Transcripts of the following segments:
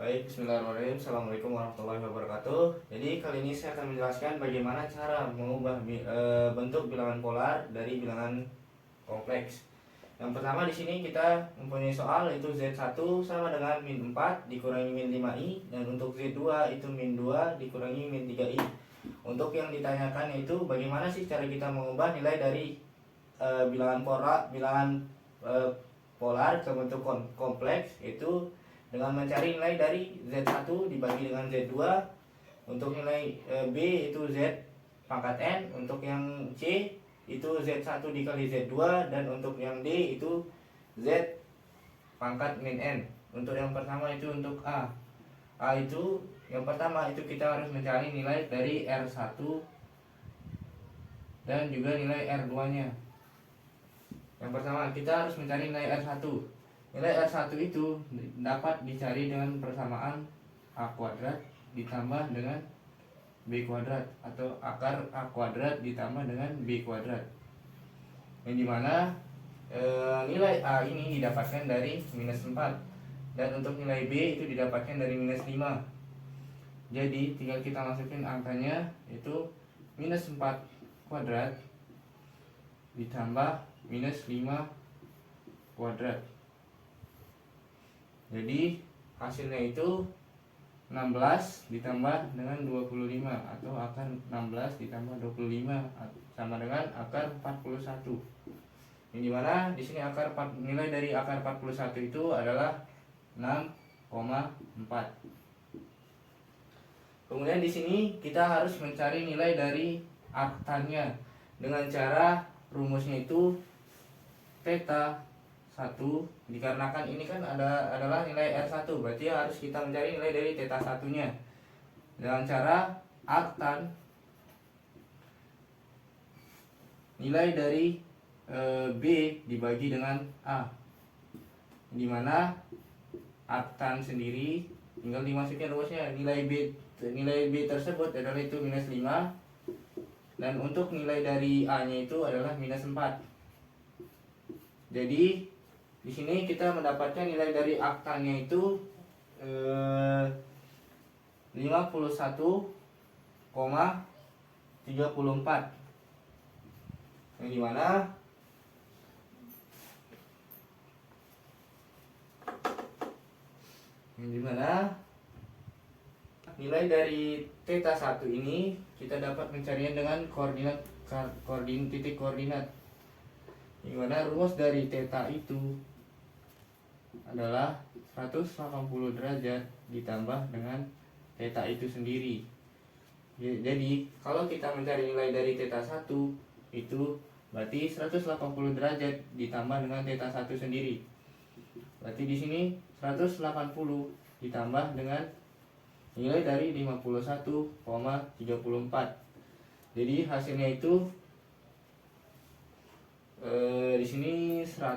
Baik, bismillahirrahmanirrahim. Assalamualaikum warahmatullahi wabarakatuh. Jadi kali ini saya akan menjelaskan bagaimana cara mengubah bentuk bilangan polar dari bilangan kompleks. Yang pertama di sini kita mempunyai soal yaitu Z1 sama dengan min 4 dikurangi min 5i, dan untuk Z2 itu min 2 dikurangi min 3i. Untuk yang ditanyakan yaitu bagaimana sih cara kita mengubah nilai dari polar ke bentuk kompleks, itu dengan mencari nilai dari Z1 dibagi dengan Z2. Untuk nilai B itu Z pangkat N, untuk yang C itu Z1 dikali Z2, dan untuk yang D itu Z pangkat min N. Untuk yang pertama itu untuk A itu yang pertama itu kita harus mencari nilai dari R1 dan juga nilai R2 nya. Yang pertama kita harus mencari nilai R1. Nilai R1 itu dapat dicari dengan persamaan A kuadrat ditambah dengan B kuadrat, atau akar A kuadrat ditambah dengan B kuadrat. Yang dimana nilai A ini didapatkan dari minus 4, dan untuk nilai B itu didapatkan dari minus 5. Jadi tinggal kita masukin angkanya, itu minus 4 kuadrat ditambah minus 5 kuadrat. Jadi hasilnya itu 16 ditambah dengan 25, atau akar 16 ditambah 25 sama dengan akar 41. Yang dimana di sini nilai dari akar 41 itu adalah 6,4. Kemudian di sini kita harus mencari nilai dari aktannya dengan cara rumusnya itu theta 1, dikarenakan ini kan adalah nilai R1, berarti harus kita mencari nilai dari theta 1 nya dengan cara aktan nilai dari B dibagi dengan A, dimana aktan sendiri tinggal dimasukin rumusnya. Nilai B tersebut adalah itu minus 5, dan untuk nilai dari A nya itu adalah minus 4. Jadi di sini kita mendapatkan nilai dari aktannya itu 51,34, yang dimana nilai dari theta 1 ini kita dapat mencarinya dengan titik koordinat, yang mana rumus dari theta itu adalah 180 derajat ditambah dengan theta itu sendiri. Jadi kalau kita mencari nilai dari theta 1 itu berarti 180 derajat ditambah dengan theta 1 sendiri. Berarti di sini 180 ditambah dengan nilai dari 51,34. Jadi hasilnya itu di sini 4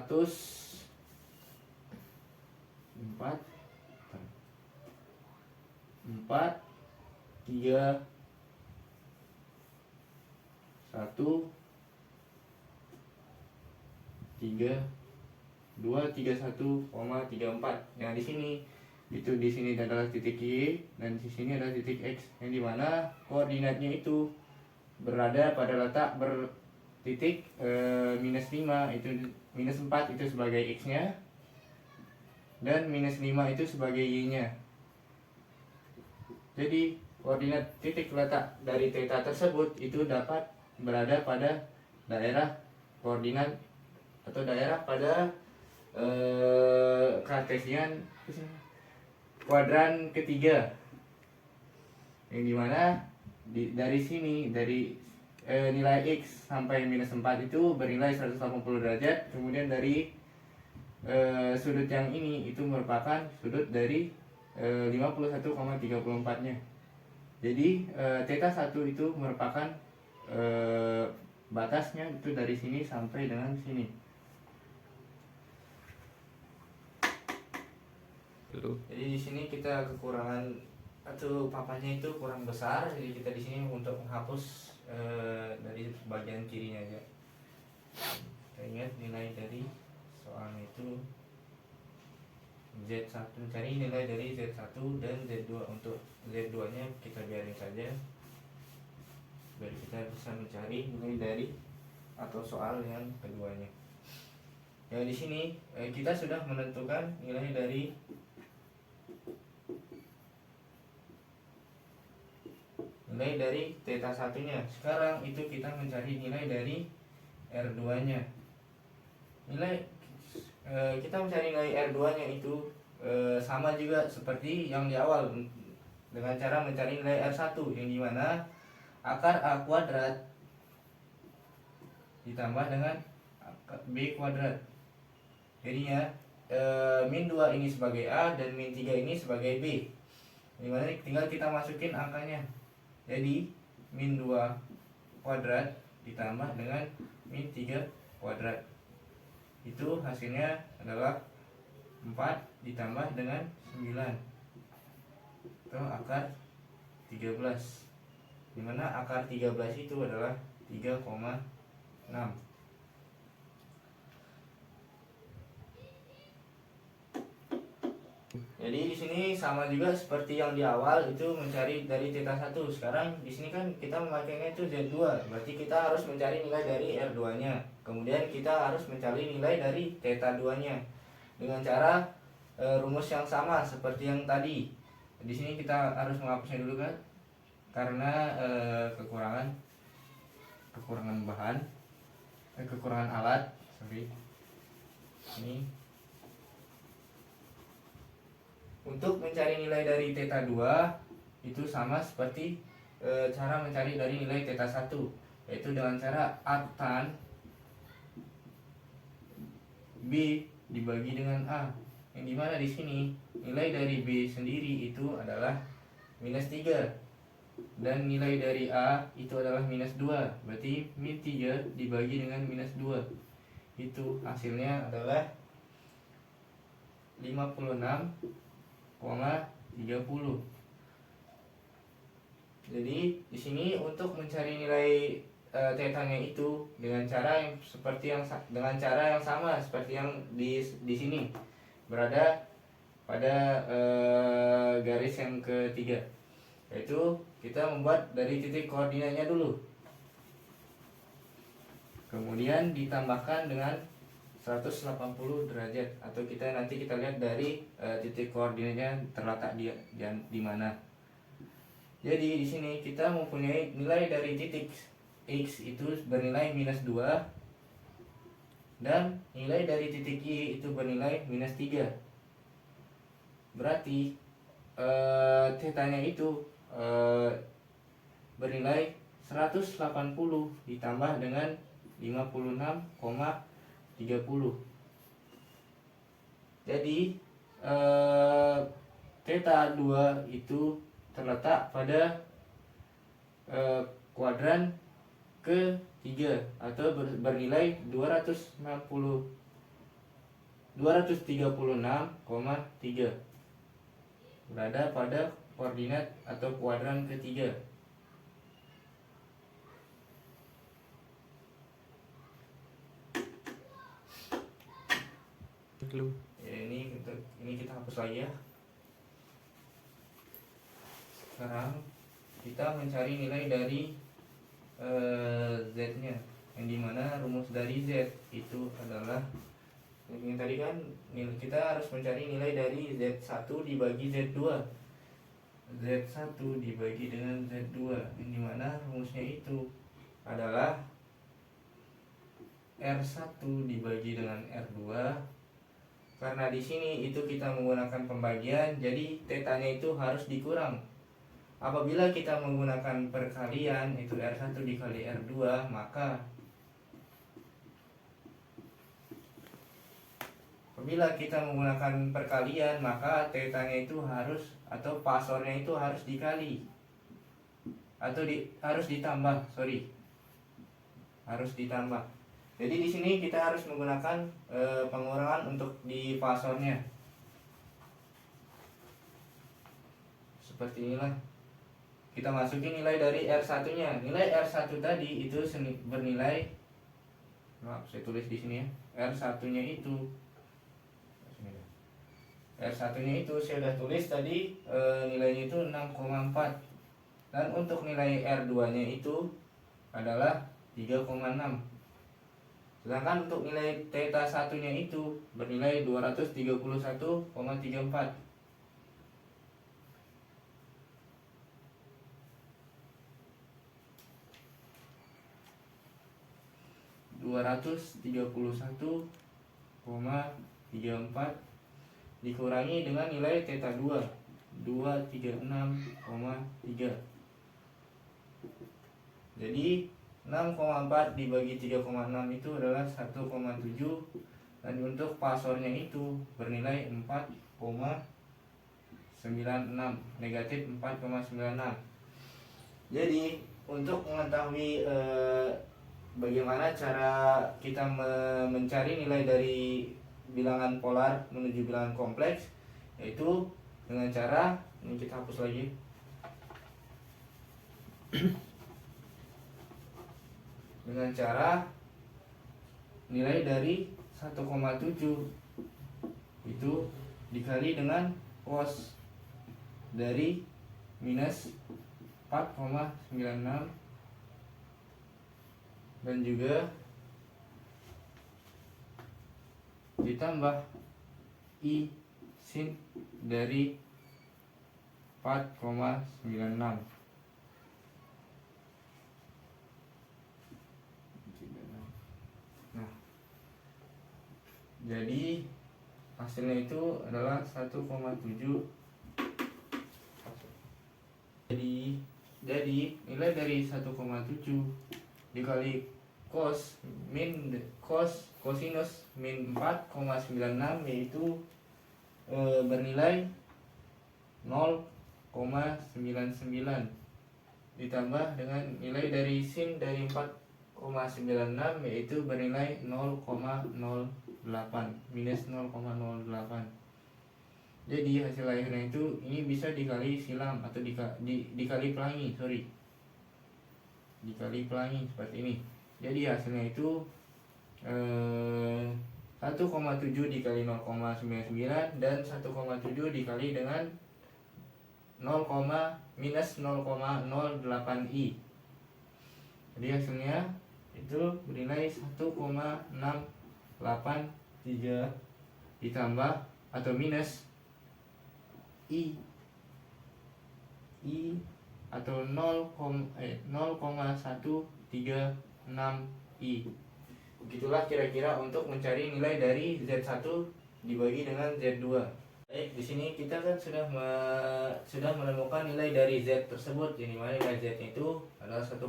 3 1 3 2 31,34. Yang di sini adalah titik Y, dan di sini adalah titik X, yang dimana koordinatnya itu berada pada letak titik minus 5, itu minus 4 itu sebagai X nya, dan minus 5 itu sebagai Y nya. Jadi koordinat titik letak dari theta tersebut itu dapat berada pada daerah koordinat atau daerah pada kartesian kuadran ketiga, yang dimana dari sini nilai X sampai minus 4 itu bernilai 180 derajat. Kemudian dari sudut yang ini itu merupakan sudut dari 51,34 nya. Jadi theta 1 itu merupakan batasnya itu dari sini sampai dengan sini. Jadi di sini kita kekurangan atau papannya itu kurang besar, jadi kita di sini untuk menghapus dari bagian kirinya aja. Kita ingat nilai dari soalnya itu Z1, mencari nilai dari Z1 dan Z2. Untuk Z2 nya kita biarin saja biar kita bisa mencari nilai dari atau soal yang keduanya. Ya, di sini kita sudah menentukan nilai dari theta satunya. Sekarang itu kita mencari nilai dari R2 nya. Kita mencari nilai R2 nya itu sama juga seperti yang di awal, dengan cara mencari nilai R1, yang dimana akar A kuadrat ditambah dengan B kuadrat. Jadinya min 2 ini sebagai A dan min 3 ini sebagai B, dimana tinggal kita masukin angkanya. Jadi min 2 kuadrat ditambah dengan min 3 kuadrat, itu hasilnya adalah 4 ditambah dengan 9 atau akar 13, dimana akar 13 itu adalah 3,6. Jadi di sini sama juga seperti yang di awal, itu mencari dari theta 1. Sekarang di sini kan kita memakainya itu Z2, berarti kita harus mencari nilai dari R2-nya. Kemudian kita harus mencari nilai dari theta 2-nya dengan cara rumus yang sama seperti yang tadi. Di sini kita harus menghapusnya dulu kan, karena kekurangan bahan, kekurangan alat. Ini untuk mencari nilai dari theta 2 itu sama seperti cara mencari dari nilai theta 1, yaitu dengan cara artan B dibagi dengan A, yang dimana di sini nilai dari B sendiri itu adalah -3 dan nilai dari A itu adalah -2, berarti min 3 dibagi dengan -2, itu hasilnya adalah 56,30. Jadi di sini untuk mencari nilai tetanya itu dengan cara yang sama seperti yang di sini, berada pada garis yang ketiga, yaitu kita membuat dari titik koordinatnya dulu, kemudian ditambahkan dengan 180 derajat, atau nanti kita lihat dari titik koordinatnya terletak di mana. Jadi di sini kita mempunyai nilai dari titik X itu bernilai -2 dan nilai dari titik Y itu bernilai -3. Berarti tetanya itu bernilai 180 ditambah dengan 56,30. Jadi theta 2 itu terletak pada kuadran ke-3 atau bernilai 236,3, berada pada koordinat atau kuadran ketiga. Ya, ini kita hapus lagi ya. Sekarang kita mencari nilai dari Z-nya, yang dimana rumus dari Z itu adalah ini tadi kan, kita harus mencari nilai dari Z1 dibagi Z2. Z1 dibagi dengan Z2, yang dimana rumusnya itu adalah R1 dibagi dengan R2. Karena di sini itu kita menggunakan pembagian, jadi tetanya itu harus dikurang. Apabila kita menggunakan perkalian, itu R1 dikali R2, maka apabila kita menggunakan perkalian, maka tetanya itu harus, atau pasornya itu harus dikali, atau harus ditambah, harus ditambah. Jadi di sini kita harus menggunakan pengurangan untuk di pasornya. Seperti inilah. Kita masukin nilai dari R1-nya. Nilai R1 tadi itu bernilai, maaf saya tulis di sini ya. R1-nya itu R1 nya itu saya sudah tulis tadi, nilainya itu 6,4. Dan untuk nilai R2 nya itu adalah 3,6. Sedangkan untuk nilai theta 1 nya itu bernilai 231,34. 231,34 dikurangi dengan nilai theta 2 236,3. Jadi 6,4 dibagi 3,6 itu adalah 1,7. Dan untuk pasornya itu bernilai 4,96, negatif 4,96. Jadi untuk mengetahui bagaimana cara kita mencari nilai dari bilangan polar menuju bilangan kompleks, yaitu dengan cara ini, kita hapus lagi. Dengan cara nilai dari 1,7 itu dikali dengan cos dari minus 4,96 dan juga ditambah I sin dari 4,96. Nah, jadi hasilnya itu adalah 1,7. Jadi nilai dari 1,7 dikali cosinus min 4,96 yaitu bernilai 0,99 ditambah dengan nilai dari sin dari 4,96 yaitu bernilai 0,08 minus 0,08. Jadi hasil akhirnya itu ini bisa dikali silang atau dikali pelangi, dikali pelangi seperti ini. Jadi hasilnya itu 1,7 dikali 0,99 dan 1,7 dikali dengan 0, minus 0,08 I. Jadi hasilnya itu bernilai 1,683 ditambah atau minus I atau 0,136I. Begitulah kira-kira untuk mencari nilai dari Z1 dibagi dengan Z2. Baik, di sini kita kan sudah menemukan nilai dari Z tersebut, jadi mana nilai Z itu adalah 1,7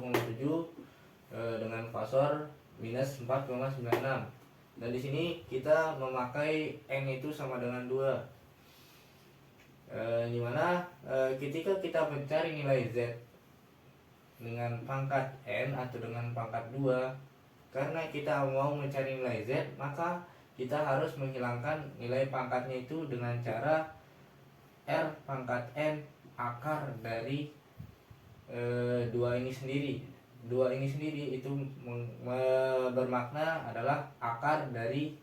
dengan fasor minus 4,96. Dan di sini kita memakai N itu sama dengan 2. Dimana ketika kita mencari nilai Z dengan pangkat N atau dengan pangkat 2, karena kita mau mencari nilai Z, maka kita harus menghilangkan nilai pangkatnya itu dengan cara R pangkat N akar dari 2 ini sendiri. 2 ini sendiri itu bermakna adalah akar dari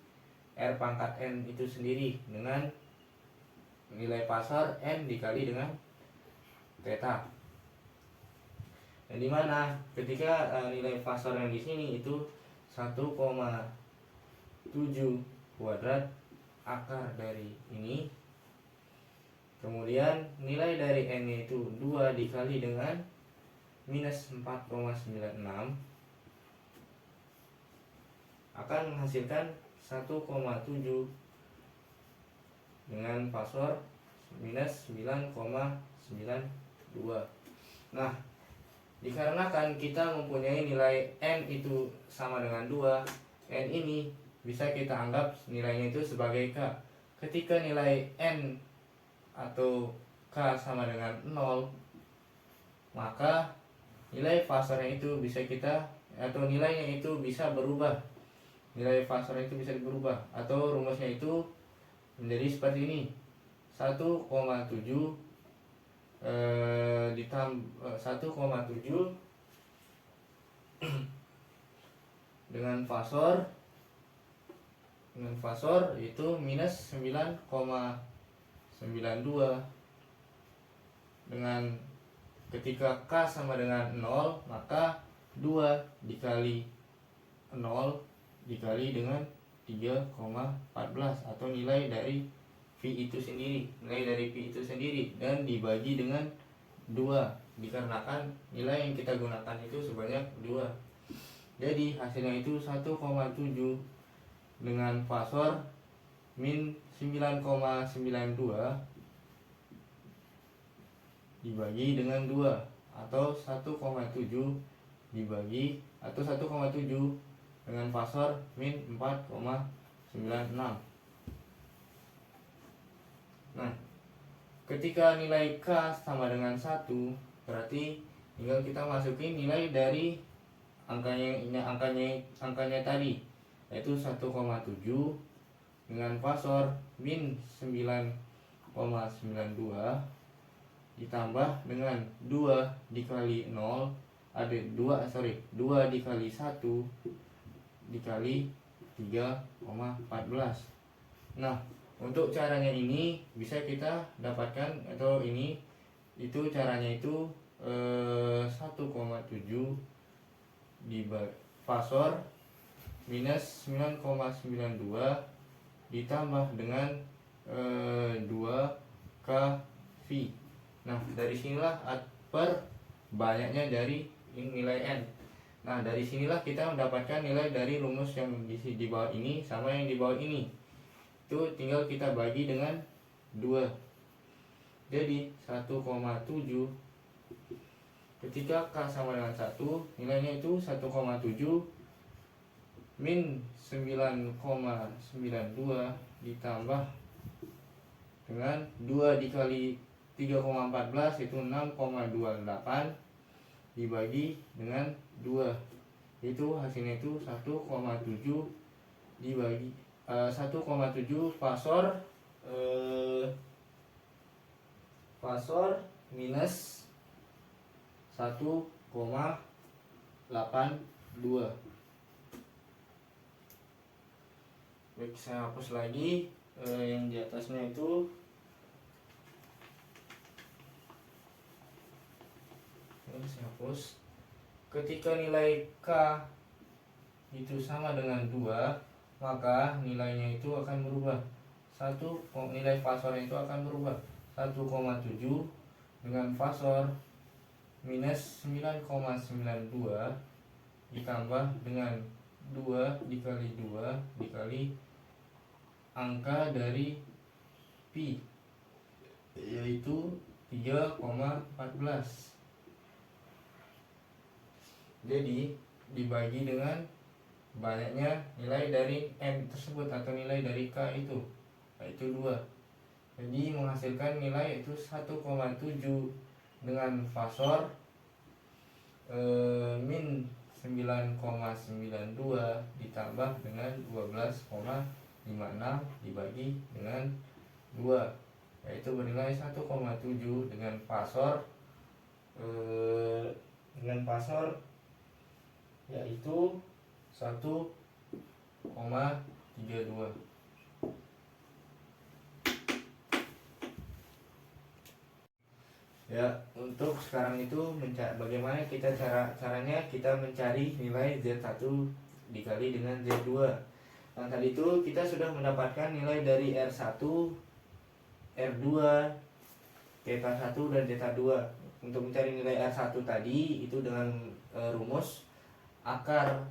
R pangkat N itu sendiri dengan nilai pasar N dikali dengan theta. Dan dimana ketika nilai pasar yang di sini itu 1,7 kuadrat akar dari ini, kemudian nilai dari N itu 2 dikali dengan minus 4,96 akan menghasilkan 1,7 dengan pasor minus 9,92. Nah, dikarenakan kita mempunyai nilai N itu sama dengan 2, N ini bisa kita anggap nilainya itu sebagai K. Ketika nilai N atau K sama dengan 0, maka nilai fasornya itu bisa atau nilainya itu bisa berubah. Nilai fasornya itu bisa berubah atau rumusnya itu menjadi seperti ini. 1,7 ditambah 1,7 dengan fasor itu minus 9,92 92 dengan ketika K sama dengan 0, maka 2 dikali 0 dikali dengan 3,14 atau nilai dari V itu sendiri, dan dibagi dengan 2 dikarenakan nilai yang kita gunakan itu sebanyak 2. Jadi hasilnya itu 1,7 dengan fasor min 9,92 dibagi dengan 2 atau 1,7 dibagi atau 1,7 dengan fasor min 4,96. Nah, ketika nilai K sama dengan 1, berarti tinggal kita masukin nilai dari angkanya tadi, yaitu 1,7 dengan fasor min 9,92 ditambah dengan 2 dikali 0, 2 dikali 1 dikali 3,14. Nah, untuk caranya ini bisa kita dapatkan, atau itu caranya itu 1,7 di fasor minus 9,92 ditambah dengan 2 kV. Nah, dari sinilah banyaknya dari nilai N. Nah, dari sinilah kita mendapatkan nilai dari rumus yang di bawah ini sama yang di bawah ini. Itu tinggal kita bagi dengan 2. Jadi 1,7 ketika K sama dengan 1, nilainya itu 1,7 min 9,92 ditambah dengan 2 dikali 3,14 itu 6,28 dibagi dengan 2. Itu hasilnya itu 1,7 dibagi 1,7 fasor minus 1,82. Baik, saya hapus lagi yang di atasnya itu. Ini saya hapus. Ketika nilai K itu sama dengan 2, maka nilainya itu akan berubah. Nilai fasornya itu akan berubah. 1,7 dengan fasor minus 9,92 ditambah dengan 2 dikali 2 dikali angka dari Pi, yaitu 3,14. Jadi dibagi dengan banyaknya nilai dari M tersebut atau nilai dari K itu, yaitu 2. Jadi menghasilkan nilai itu 1,7 dengan fasor min 9,92 ditambah dengan 12,56 dibagi dengan 2, yaitu bernilai 1,7 dengan fasor yaitu 1,32. Ya, untuk sekarang itu bagaimana caranya kita mencari nilai Z1 dikali dengan Z2. Nah, tadi itu kita sudah mendapatkan nilai dari R1, R2, Theta 1 dan Theta 2. Untuk mencari nilai R1 tadi itu dengan rumus akar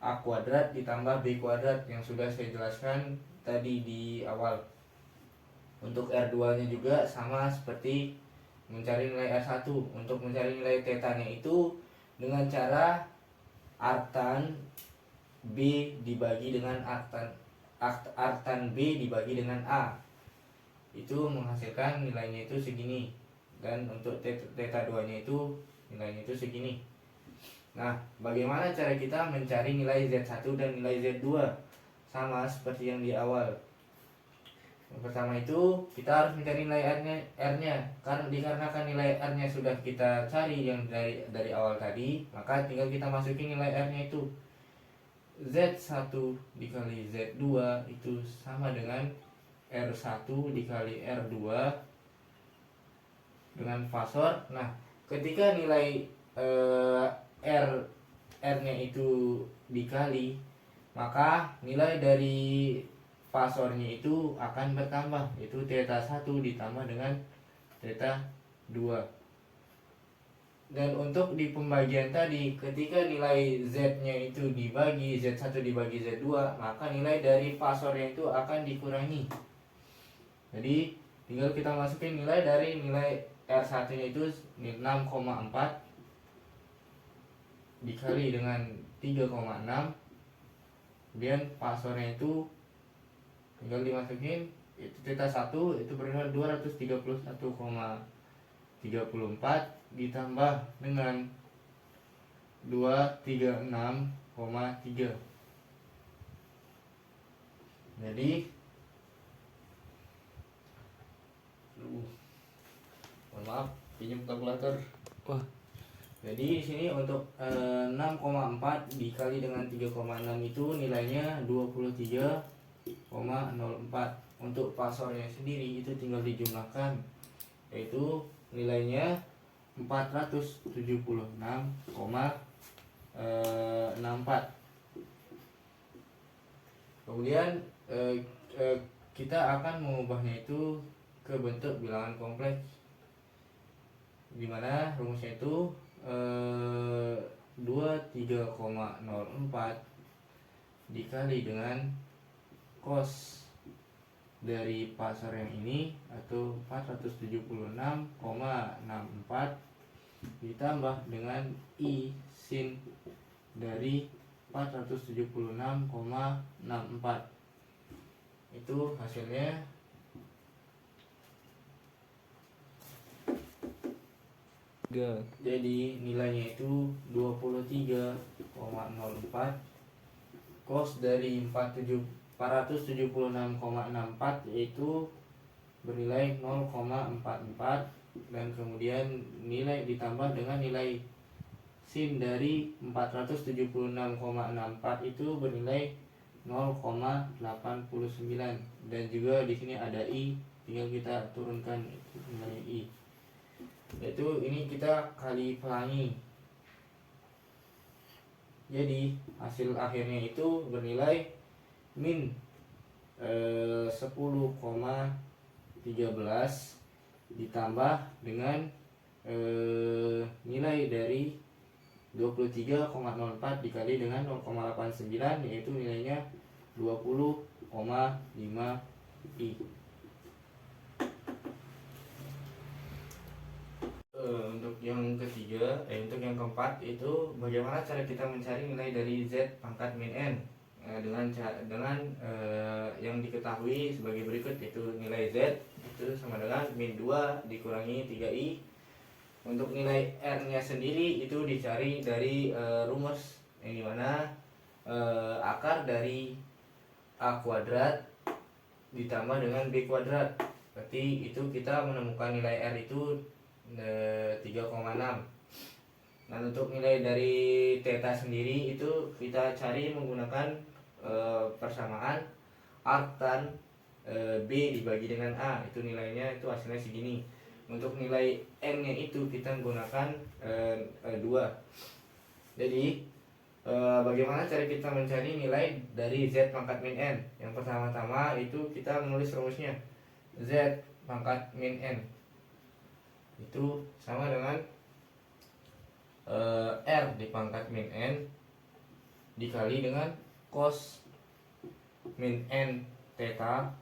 A kuadrat ditambah B kuadrat yang sudah saya jelaskan tadi di awal. Untuk R2 nya juga sama seperti mencari nilai R1. Untuk mencari nilai tetanya itu dengan cara artan B dibagi dengan artan B dibagi dengan A, itu menghasilkan nilainya itu segini. Dan untuk theta 2 nya itu nilainya itu segini. Nah, bagaimana cara kita mencari nilai Z1 dan nilai Z2? Sama seperti yang di awal. Yang pertama itu kita harus mencari nilai R-nya. Karena dikarenakan nilai R-nya sudah kita cari yang dari awal tadi, maka tinggal kita masukin nilai R-nya itu. Z1 dikali Z2 itu sama dengan R1 dikali R2 dengan fasor. Nah, ketika nilai R nya itu dikali, maka nilai dari fasornya itu akan bertambah, yaitu theta 1 ditambah dengan theta 2. Dan untuk di pembagian tadi, ketika nilai Z-nya itu dibagi Z1 dibagi Z2, maka nilai dari fasornya itu akan dikurangi. Jadi tinggal kita masukin nilai dari nilai R1-nya itu 6,4 dikali dengan 3,6. Kemudian fasornya itu tinggal dimasukin, itu theta 1 itu bernilai 231,34 ditambah dengan 236,3. Jadi mohon maaf, pinjam kalkulator. Wah, Jadi di sini untuk 6,4 dikali dengan 3,6 itu nilainya 23,04. Untuk fasornya sendiri itu tinggal dijumlahkan, yaitu nilainya 476,64. Kemudian kita akan mengubahnya itu ke bentuk bilangan kompleks, dimana rumusnya itu 23,04 dikali dengan cos dari pasar yang ini atau 476,64 ditambah dengan I sin dari 476,64. Itu hasilnya jadi nilainya itu 23,04 cos dari 476,64 yaitu bernilai 0,44, dan kemudian nilai ditambah dengan nilai sin dari 476,64 itu bernilai 0,89, dan juga di sini ada I, tinggal kita turunkan nilai I, yaitu ini kita kali pelangi. Jadi hasil akhirnya itu bernilai min 10,13 ditambah dengan nilai dari 23,04 dikali dengan 0,89, yaitu nilainya 20,5 I. Untuk yang ketiga, untuk yang keempat itu bagaimana cara kita mencari nilai dari Z pangkat min N dengan yang diketahui sebagai berikut, yaitu nilai Z itu sama dengan min 2 dikurangi 3I. Untuk nilai R nya sendiri itu dicari dari rumus yang dimana akar dari A kuadrat ditambah dengan B kuadrat. Berarti itu kita menemukan nilai R itu 3,6. Dan untuk nilai dari theta sendiri itu kita cari menggunakan persamaan arc tan B dibagi dengan A, itu nilainya itu hasilnya segini. Untuk nilai N nya itu kita menggunakan 2. Jadi bagaimana cara kita mencari nilai dari Z pangkat min N? Yang pertama-tama itu kita menulis rumusnya. Z pangkat min N itu sama dengan R di pangkat min N dikali dengan cos min N theta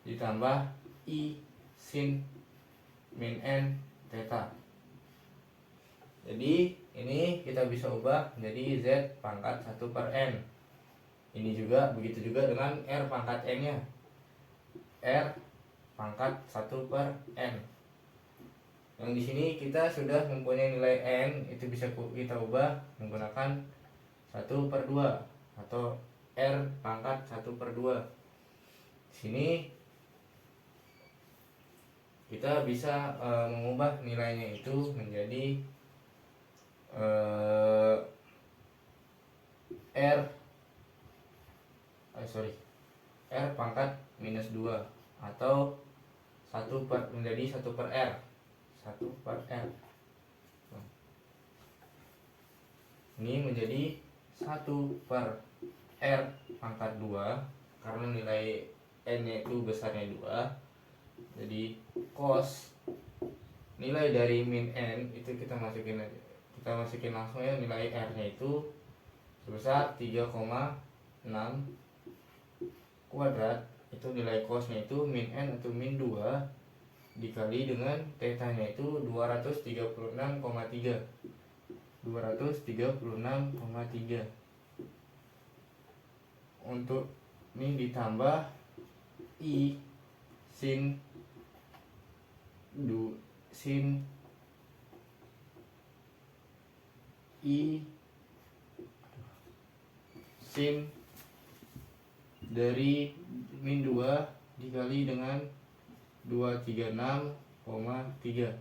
ditambah I sin min N theta. Jadi ini kita bisa ubah menjadi Z pangkat 1 per N. Ini juga begitu juga dengan R pangkat N nya, R pangkat 1 per N. Yang di sini kita sudah mempunyai nilai N, itu bisa kita ubah menggunakan 1 per 2 atau R pangkat 1 per 2. Di sini kita bisa mengubah nilainya itu menjadi R pangkat minus 2. atau 1 menjadi 1/R. 1/R. Ini menjadi 1/R pangkat 2 karena nilai N itu besarnya 2. Jadi cos nilai dari min N itu kita masukin langsung ya, nilai R nya itu sebesar 3,6 kuadrat. Itu nilai cosnya itu min N atau min 2 dikali dengan theta nya itu 236,3. Untuk ini ditambah I sin dari min 2 dikali dengan 236,3.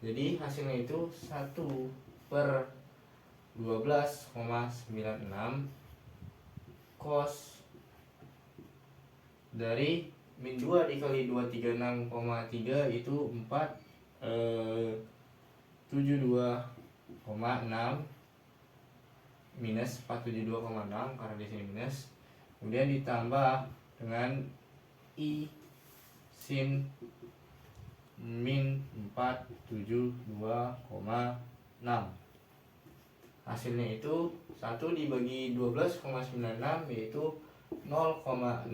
Jadi hasilnya itu 1/12,96 cos dari min 2 dikali 236,3 itu 472,6 minus 472,6 karena di sini minus. Kemudian ditambah dengan I sin min 472,6. Hasilnya itu 1 dibagi 12,96 yaitu 0,07.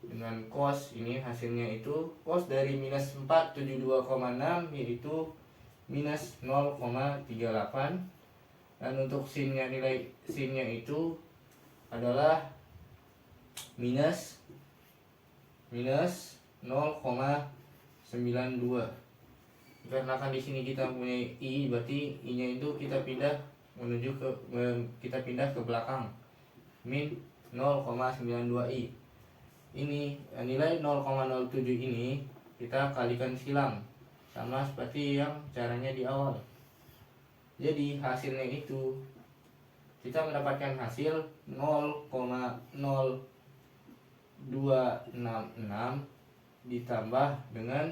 Dengan cos ini hasilnya itu cos dari minus 472,6 yaitu minus 0,38. Dan untuk sinnya, nilai sinnya itu adalah minus 0,92. Karena kan di sini kita punya I, berarti I-nya itu kita pindah ke belakang. Min 0,92i. Ini nilai 0,07 ini kita kalikan silang sama seperti yang caranya di awal. Jadi hasilnya itu kita mendapatkan hasil 0,0266 ditambah dengan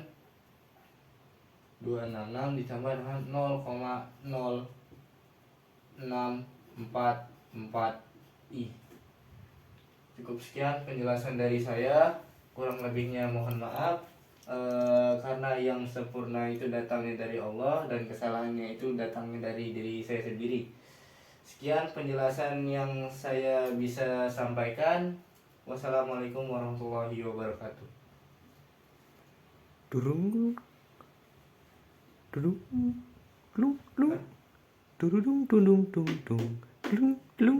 0,0644i. Cukup sekian penjelasan dari saya, kurang lebihnya mohon maaf. Karena yang sempurna itu datangnya dari Allah dan kesalahannya itu datangnya dari diri saya sendiri. Sekian penjelasan yang saya bisa sampaikan. Wassalamualaikum warahmatullahi wabarakatuh. Durung durung durung durung durung durung durung durung durung.